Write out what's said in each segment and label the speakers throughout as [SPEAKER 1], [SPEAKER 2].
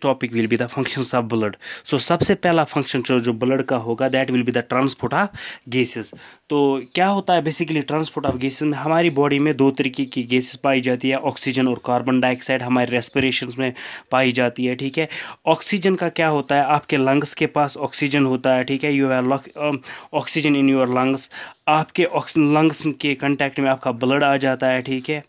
[SPEAKER 1] Topic will be the functions of blood. So सबसे पहला function जो ब्लड का होगा that will be the transport of gases. तो क्या होता है बेसिकली ट्रांसपोर्ट ऑफ गैसेस में? हमारी बॉडी में दो तरीके की गैसेस पाई जाती है, ऑक्सीजन और कार्बन डाइऑक्साइड हमारे रेस्पिरेशन में पाई जाती है, ठीक है। ऑक्सीजन का क्या होता है, आपके लंग्स के पास ऑक्सीजन होता है, ठीक है। You have oxygen in your lungs. आपके लंग्स के कंटेक्ट में आपका ब्लड आ जाता है, ठीक है।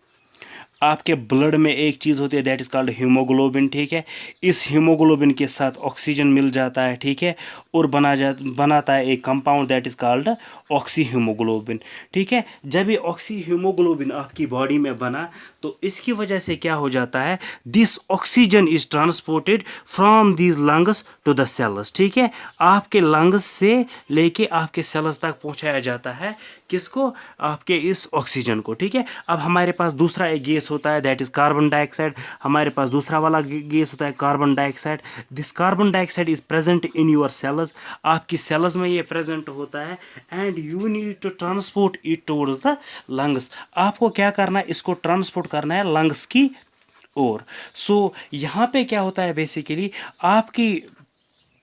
[SPEAKER 1] आपके ब्लड में एक चीज़ होती है दैट इज़ कॉल्ड हीमोग्लोबिन, ठीक है। इस हीमोग्लोबिन के साथ ऑक्सीजन मिल जाता है, ठीक है, और बनाता है एक compound that is called oxy haemoglobin, ठीक है। जब ये ऑक्सी हीमोग्लोबिन आपकी बॉडी में बना तो इसकी वजह से क्या हो जाता है, this oxygen is transported from these lungs to the cells, ठीक है। आपके लंग्स से लेके आपके सेल्स तक पहुंचाया जाता है, किसको, आपके इस ऑक्सीजन को, ठीक है। अब हमारे पास दूसरा एक गैस होता है दैट इज कार्बन डाइऑक्साइड। हमारे पास दूसरा वाला गैस होता है carbon dioxide. This carbon dioxide is present in your cells. आपकी सेल्स में ये प्रेजेंट होता है and you need to transport it towards the lungs. आपको क्या करना है, इसको ट्रांसपोर्ट करना है लंग्स की ओर। सो यहाँ पे क्या होता है बेसिकली, आपकी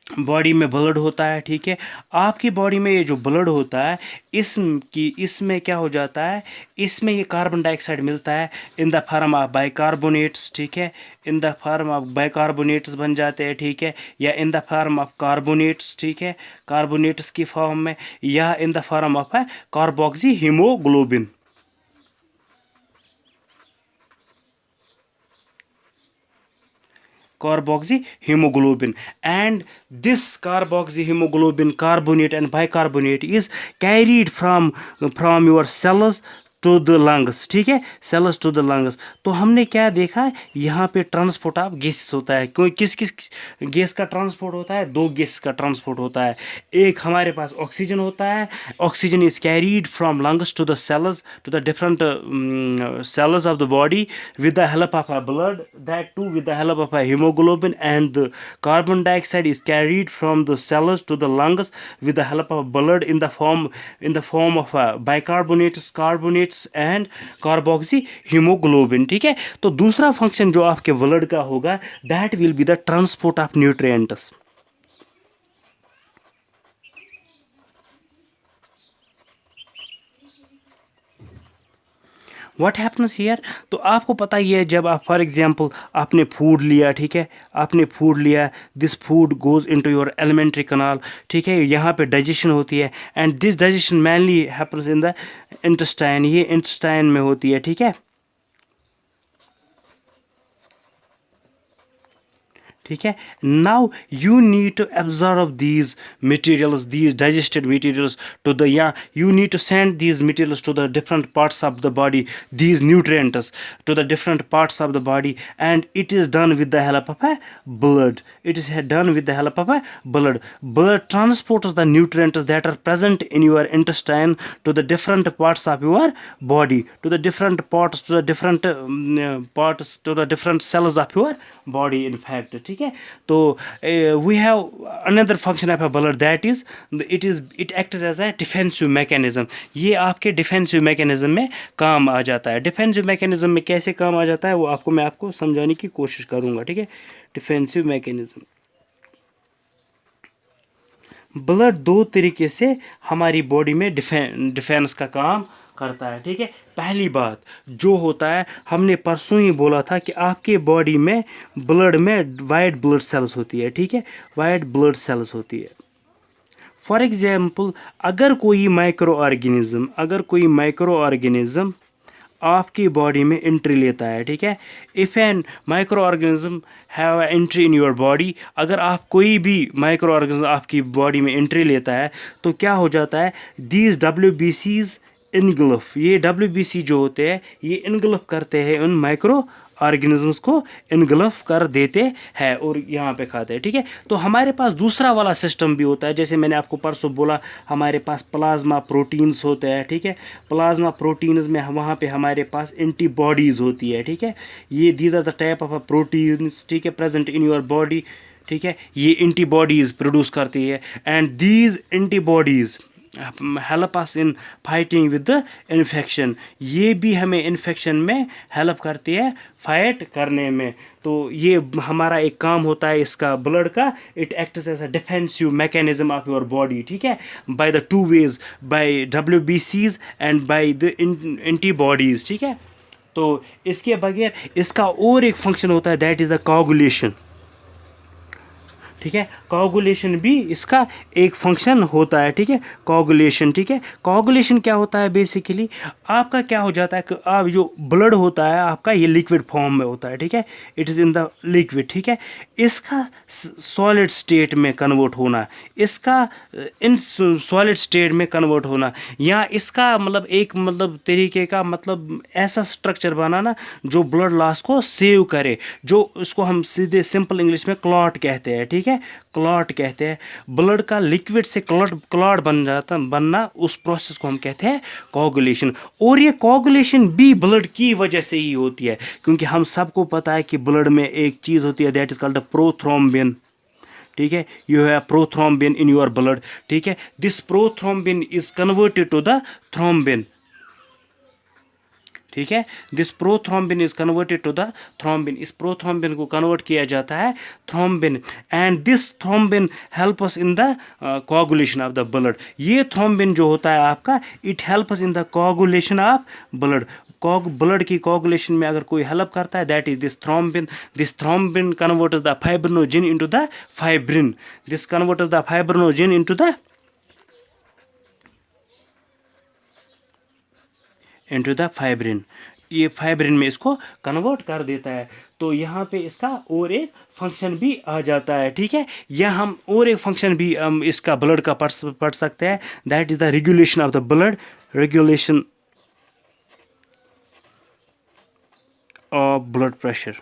[SPEAKER 1] बॉडी में ब्लड होता है, ठीक है। आपकी बॉडी में ये जो ब्लड होता है इसमें क्या हो जाता है, इसमें ये कार्बन डाइऑक्साइड मिलता है in the form of bicarbonates, ठीक है। In the form of bicarbonates बन जाते हैं, ठीक है, या in the form of carbonates, ठीक है, कार्बोनेट्स की फॉर्म में, या in the form of carboxy haemoglobin. Carboxy hemoglobin, and this carboxy hemoglobin carbonate and bicarbonate is carried from your cells to the lungs, ठीक है, सेल्स टू द लंग्स। तो हमने क्या देखा है, यहाँ पे ट्रांसपोर्ट ऑफ गैसेस होता है। कोई किस किस गैस का ट्रांसपोर्ट होता है, दो गैस का ट्रांसपोर्ट होता है। एक हमारे पास ऑक्सीजन होता है, oxygen is carried from lungs to the cells to the different cells of the body with the help of a blood, that too with the help of a hemoglobin, and the carbon dioxide is carried from the cells to the lungs with the help of blood in the form of bicarbonates, carbonates and carboxy hemoglobin, ठीक है। तो दूसरा function जो आपके blood का होगा that will be the transport of nutrients। What happens here, तो आपको पता ही है, जब आप फॉर एग्जांपल आपने फूड लिया, ठीक है, आपने फूड लिया, this food goes into your alimentary canal, ठीक है, यहाँ पे डाइजेशन होती है and this digestion mainly happens in the intestine, ये इंटेस्टाइन में होती है, ठीक है, ठीक है। Now you need to absorb these materials, these digested materials to the, या you need to send these materials to the different parts of the body, these nutrients to the different parts of the body, and it is done with the help of a blood. It is done with the help of a blood. Blood transports the nutrients that are present in your intestine to the different parts of your body, to the different parts, to the different parts, to the different cells of your body, in fact, ठीक है। तो we have another function of a blood, that is it acts as a defensive mechanism। ये आपके defensive mechanism में काम आ जाता है। Defensive mechanism में कैसे काम आ जाता है वो मैं आपको समझाने की कोशिश करूँगा, ठीक है। डिफेंसिव मैकेनिज्म, ब्लड दो तरीके से हमारी बॉडी में डिफेंस का काम करता है, ठीक है। पहली बात जो होता है, हमने परसों ही बोला था कि आपके बॉडी में ब्लड में वाइट ब्लड सेल्स होती है, ठीक है, वाइट ब्लड सेल्स होती है। फॉर एग्जाम्पल अगर कोई माइक्रो ऑर्गेनिज्म आपकी बॉडी में एंट्री लेता है, ठीक है, if an micro organism have entry in your body, अगर आप कोई भी माइक्रो ऑर्गेनिज्म आपकी बॉडी में एंट्री लेता है तो क्या हो जाता है, दीज WBCs इनगल्फ, ये WBC जो होते हैं ये इनगल्फ करते हैं, उन माइक्रो ऑर्गेनिजम्स को इनगल्फ कर देते हैं और यहाँ पे खाते हैं, ठीक है। तो हमारे पास दूसरा वाला सिस्टम भी होता है, जैसे मैंने आपको परसों बोला, हमारे पास प्लाज्मा प्रोटीन्स होते हैं, ठीक है। प्लाज्मा प्रोटीन्स में वहाँ पे हमारे पास एंटीबॉडीज़ होती है, ठीक है। ये these are the type of proteins, ठीक है, प्रेजेंट इन योर बॉडी, ठीक है। ये एंटीबॉडीज़ प्रोड्यूस करती है and these antibodies help us in fighting with the infection, ये भी हमें इन्फेक्शन में हेल्प करती है फाइट करने में। तो ये हमारा एक काम होता है इसका ब्लड का, it acts as a defensive mechanism of your body, ठीक है, by the two ways, by WBCs and by the antibodies, ठीक है। तो इसके बगैर इसका और एक फंक्शन होता है, दैट इज़ द कोगुलेशन, ठीक है। कोगुलेशन भी इसका एक फंक्शन होता है, ठीक है, कोगुलेशन, ठीक है। कोगुलेशन क्या होता है, बेसिकली आपका क्या हो जाता है कि आप जो ब्लड होता है आपका ये लिक्विड फॉर्म में होता है, ठीक है, it is in the liquid, ठीक है। इसका सॉलिड स्टेट में कन्वर्ट होना, इसका इन सॉलिड स्टेट में कन्वर्ट होना, या इसका मतलब एक मतलब तरीके का मतलब ऐसा स्ट्रक्चर बनाना जो ब्लड लॉस को सेव करे, जो उसको हम सीधे सिंपल इंग्लिश में क्लॉट कहते हैं, ठीक है, क्लॉट कहते हैं। ब्लड का लिक्विड से क्लॉट बनना, उस प्रोसेस को हम कहते हैं कोगुलेशन। और ये कोगुलेशन भी ब्लड की वजह से ही होती है, क्योंकि हम सबको पता है कि ब्लड में एक चीज़ होती है, that is called the prothrombin, ठीक है, you have prothrombin in your blood, ठीक है। This prothrombin is converted to the thrombin, ठीक है, this prothrombin is converted to the thrombin, इस प्रोथ्रोम्बिन को कन्वर्ट किया जाता है thrombin, and this thrombin help us in the coagulation of the blood. ये थ्रोम्बिन जो होता है आपका, it help us in the coagulation of blood. Blood की कोगुलेशन में अगर कोई हेल्प करता है, that is this thrombin converts the fibrinogen into the fibrin, this converts the fibrinogen into the fibrin, ये फाइब्रिन में इसको कन्वर्ट कर देता है। तो यहाँ पे इसका और एक फंक्शन भी आ जाता है, ठीक है। या हम और एक फंक्शन भी हम इसका ब्लड का पढ़ सकते हैं, that is the regulation of the blood, regulation of blood pressure.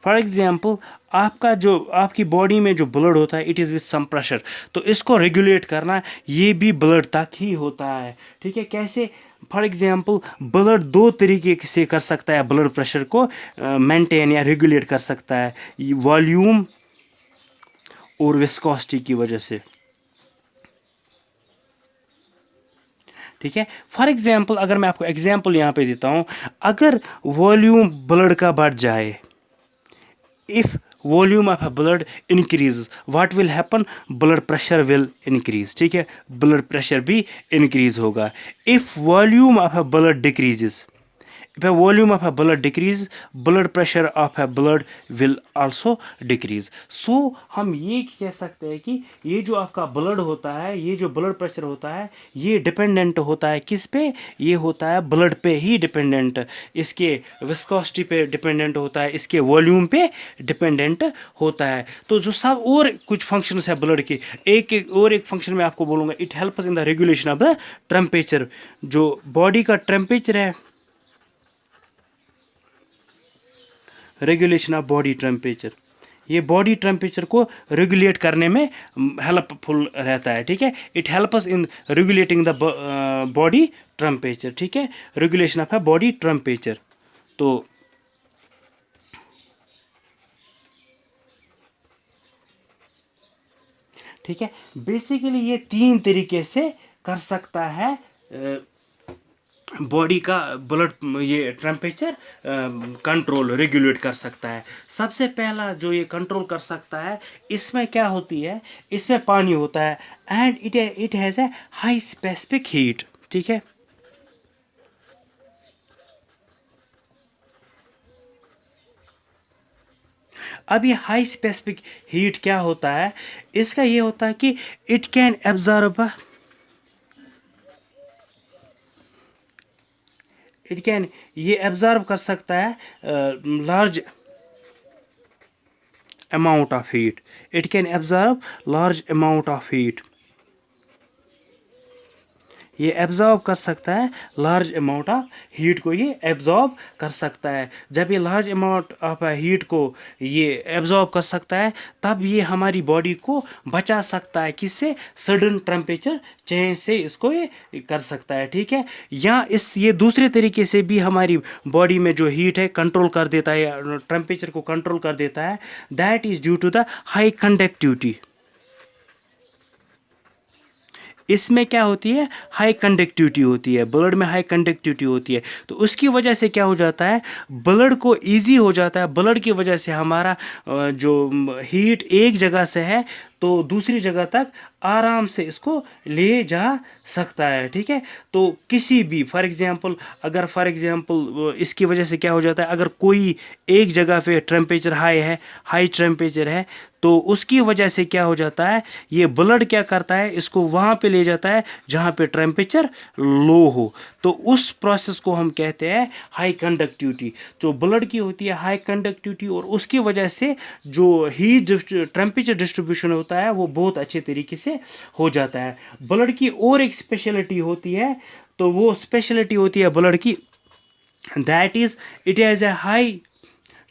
[SPEAKER 1] For example आपका जो आपकी बॉडी में जो ब्लड होता है, it is with some pressure, तो इसको रेगुलेट करना ये भी ब्लड तक ही होता है, ठीक है। कैसे, फॉर एग्जांपल ब्लड दो तरीके से कर सकता है ब्लड प्रेशर को मेंटेन या रेगुलेट कर सकता है, वॉल्यूम और विस्कोसिटी की वजह से, ठीक है। फॉर एग्जांपल अगर मैं आपको एग्जांपल यहाँ पे देता हूँ, अगर वॉल्यूम ब्लड का बढ़ जाए, if volume of a blood increases, what will happen, blood pressure will increase, ठीक है, blood pressure भी increase होगा। if volume of a blood decreases, if a volume of a blood decreases, blood pressure of a blood will also decrease। so हम ये कह सकते हैं कि ये जो आपका ब्लड होता है, ये जो ब्लड प्रेशर होता है, ये डिपेंडेंट होता है किस पे, ये होता है ब्लड पे ही डिपेंडेंट, इसके विस्कोसिटी पे डिपेंडेंट होता है, इसके वॉल्यूम पे डिपेंडेंट होता है। तो जो सब और कुछ फंक्शंस है ब्लड के, एक फंक्शन मैं आपको बोलूँगा, it helps in the regulation of the temperature. जो बॉडी का टेम्परेचर है, रेगुलेशन ऑफ बॉडी टेम्परेचर, ये बॉडी टेम्परेचर को रेगुलेट करने में हेल्पफुल रहता है, ठीक है। It helps in regulating the body temperature, ठीक है, रेगुलेशन ऑफ बॉडी टेम्परेचर। तो ठीक है, बेसिकली ये तीन तरीके से कर सकता है बॉडी का ब्लड, ये टेम्परेचर कंट्रोल रेगुलेट कर सकता है। सबसे पहला जो ये कंट्रोल कर सकता है, इसमें क्या होती है, इसमें पानी होता है, and it has a high specific heat, ठीक है। अब ये हाई स्पेसिफिक हीट क्या होता है, इसका ये होता है कि इट कैन एब्जॉर्ब, ये एब्जॉर्ब कर सकता है large amount of heat, it can absorb large amount of heat, ये एब्जॉर्ब कर सकता है लार्ज अमाउंट ऑफ हीट को, ये एब्जॉर्ब कर सकता है। जब ये लार्ज अमाउंट ऑफ हीट को ये एब्जॉर्ब कर सकता है, तब ये हमारी बॉडी को बचा सकता है किससे, सडन टेम्परेचर चेंज से इसको ये कर सकता है, ठीक है। या ये दूसरे तरीके से भी हमारी बॉडी में जो हीट है कंट्रोल कर देता है, टेम्परेचर को कंट्रोल कर देता है, that is due to the high conductivity, इसमें क्या होती है, हाई कंडक्टिविटी होती है, ब्लड में हाई कंडक्टिविटी होती है। तो उसकी वजह से क्या हो जाता है, ब्लड को इजी हो जाता है, ब्लड की वजह से हमारा जो हीट एक जगह से है तो दूसरी जगह तक आराम से इसको ले जा सकता है, ठीक है। तो किसी भी फॉर एग्जांपल, अगर फॉर एग्जांपल इसकी वजह से क्या हो जाता है, अगर कोई एक जगह पे टेम्परेचर हाई है, हाई टेम्परेचर है, तो उसकी वजह से क्या हो जाता है, ये ब्लड क्या करता है, इसको वहाँ पे ले जाता है जहाँ पे टेम्परेचर लो हो। तो उस प्रोसेस को हम कहते हैं हाई कंडक्टिविटी। जो ब्लड की होती है हाई कंडक्टिविटी, और उसकी वजह से जो हीट टेम्परेचर डिस्ट्रीब्यूशन होता है वो बहुत अच्छे तरीके से हो जाता है। ब्लड की और एक स्पेशलिटी होती है, तो वो स्पेशलिटी होती है ब्लड की, that is it has a high,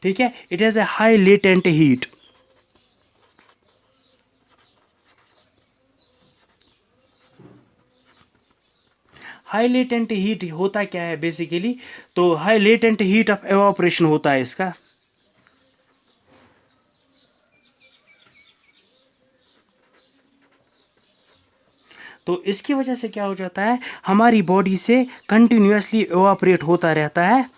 [SPEAKER 1] ठीक है, it has a high latent heat. High latent heat होता क्या है बेसिकली, तो high latent heat of evaporation होता है इसका। तो इसकी वजह से क्या हो जाता है, हमारी बॉडी से कंटिन्यूसली एवापोरेट होता रहता है,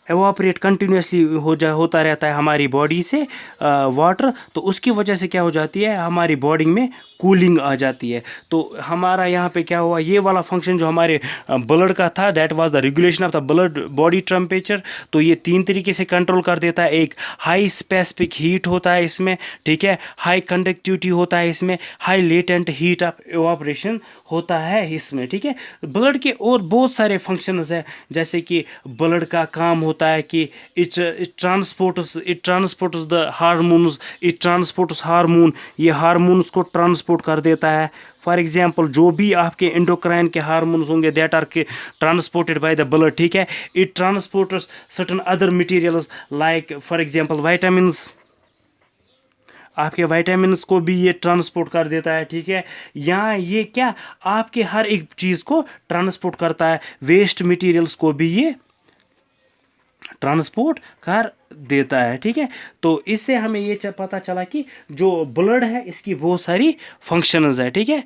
[SPEAKER 1] एवापोरेट कंटिन्यूसली होता रहता है हमारी बॉडी से वाटर। तो उसकी वजह से क्या हो जाती है, हमारी बॉडी में कूलिंग आ जाती है। तो हमारा यहाँ पे क्या हुआ, ये वाला फंक्शन जो हमारे ब्लड का था, that was the regulation of the blood body temperature. तो ये तीन तरीके से कंट्रोल कर देता है। एक हाई स्पेसिफिक हीट होता है इसमें, ठीक है, हाई कंडक्टिविटी होता है इसमें, high latent heat of evaporation होता है इसमें, ठीक है। ब्लड के और बहुत सारे फंक्शंस हैं, जैसे कि ब्लड का काम होता है कि it transports the hormones, it transports hormone, ये हार्मोन्स को ट्रांसपोर्ट कर देता है। फॉर एग्जाम्पल, जो भी आपके एंडोक्राइन के हार्मोन्स होंगे दैट आर के ट्रांसपोर्टेड बाय द ब्लड, ठीक है। It transports certain other materials like for example vitamins, आपके वाइटामिन्स को भी ये ट्रांसपोर्ट कर देता है, ठीक है। यहाँ ये क्या, आपके हर एक चीज़ को ट्रांसपोर्ट करता है, वेस्ट मटेरियल्स को भी ये ट्रांसपोर्ट कर देता है, ठीक है। तो इससे हमें ये पता चला कि जो ब्लड है इसकी बहुत सारी फंक्शंस है, ठीक है।